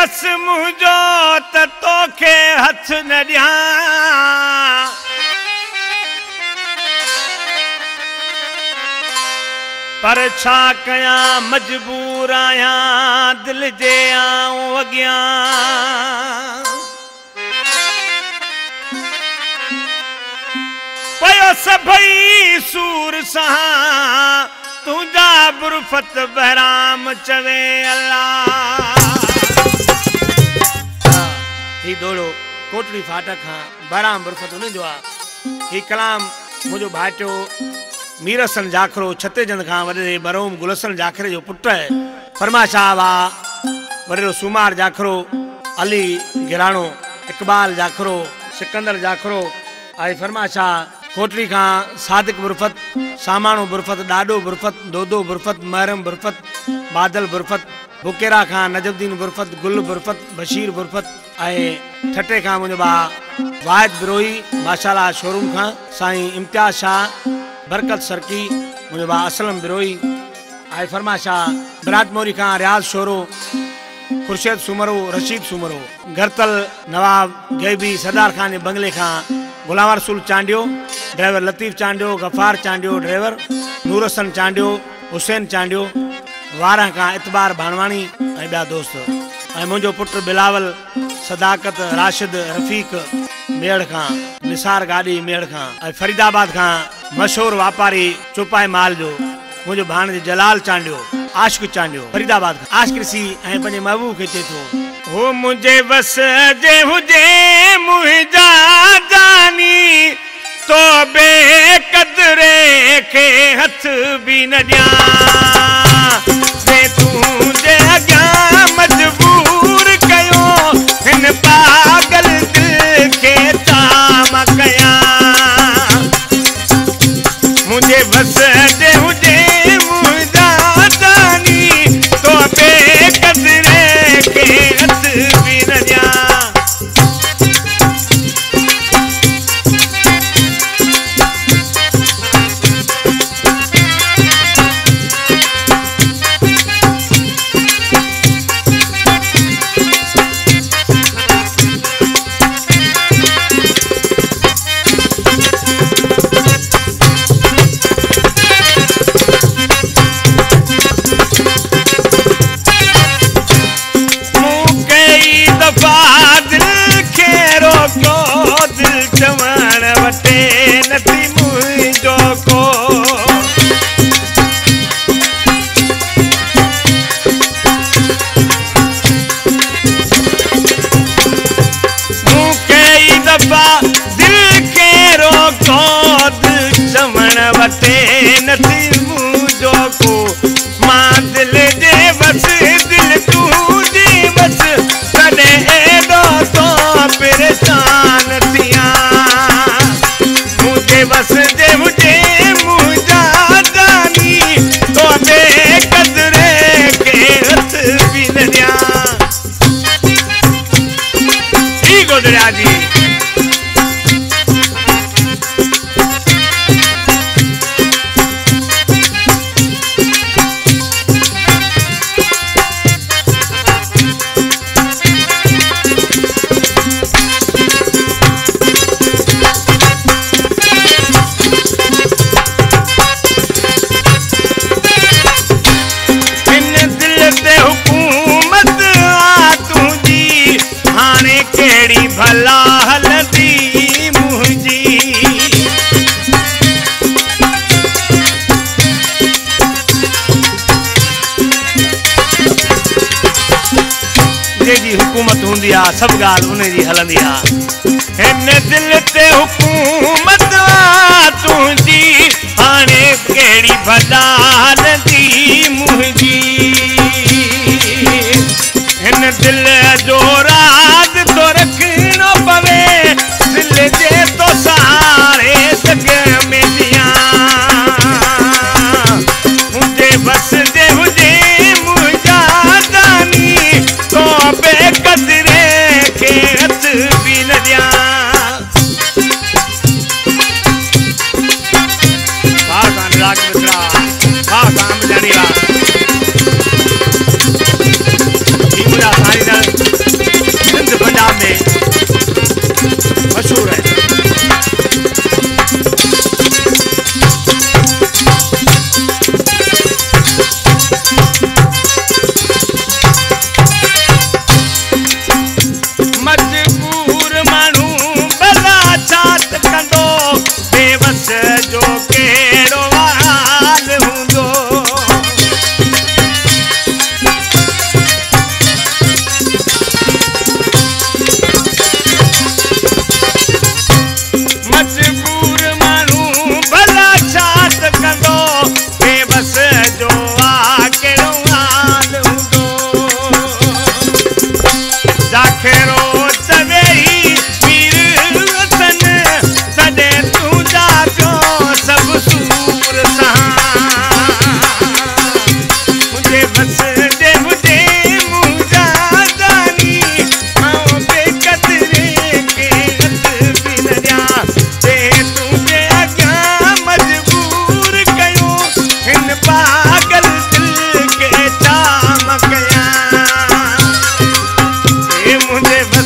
बस मुझो त तोखे हथ न ॾियां पर छा कयां मजबूर आहियां दिल जे आऊं अॻियां पयो सभई सूर सां तुंहिंजा बुरफत बहराम चवे अल्लाह ही दोड़ो कोटड़ी फाटक खां बहराम बुरफत उन जो आहे ही कलाम मुंहिंजो भाइटियो मीरसन जाखरो छतेजंद खां वॾे मरहूम गुलसन जाखरे जो पुट फरमाशाह आहे वॾेरो सूमार जाखरो अली गिराणो इकबाल जाखरो सिकंदर जाखरो आई फरमाशाह कोटड़ी खां सादिक बुरफत सामाणो बुरफत ॾाॾो बुरफत दोदो बुरफत महरम बुरफत बादल बुरफत बुकेरा खां नजमुद्दीन बुरफत गुल बुरफत बशीर बुरफत ऐं ठटे खां मुंहिंजो भाउ वाहिद बिरोही माशाल्लाह शोरूम खां साईं इम्तियाज़ शाह बरकत सरकी मुंहिंजो भाउ असलम बिरोही आई फरमाशाह बिरात मोरी खां रियाज़ शोरो खुर्शेद सुमरो रशीद सुमरो घरतल नवाब गैबी सरदार खान जे बंगले खां गुलाम रसूल चांडियो ड्राइवर लतीफ़ चांडियो गफ़ार चांडियो ड्राइवर नूरसन चांडियो हुसैन चांडियो वारा खां इतबार भानवाणी ऐं ॿिया दोस्त ऐं मुंहिंजो पुटु बिलावल सदाकत राशिद रफ़ीक मेड़ खां निसार गाॾी मेड़ खां ऐं फरीदाबाद खां मशहूर वापारी चुपाए माल जो मुंहिंजो भाणेजो जलाल चांडियो आशिक चांडियो फरीदाबाद खां आशिक सी ऐं पंहिंजे महबूब खे चए थो हो मुंहिंजे बस जे हुजे मुंहिंजा जानी तो बेक़दरे खे हथ बि न ॾियां से तुंहिंजे अॻियां मजबूर कयो हिन पागल दिल खे छा मां कयां मुंहिंजे बस जे हुजे मुंहिंजा जानी तो बेक़दरे खे हथ बि न ॾियां सब गाल उन्हें जी हलंदी आ हिन दिल ते हुकूमत तुंहिंजी हाणे कहिड़ी भला हलंदी मुंहिंजी हिन दिल जो राज तो रखणो पवे दिल जे तो सहारे सग में ॾियां मुंहिंजे बस जे हुजे मुंहिंजा दानी तो बेक़दरे हथ बि न ॾियां अनुराग मिश्रा मुंहिंजा साईं मुझे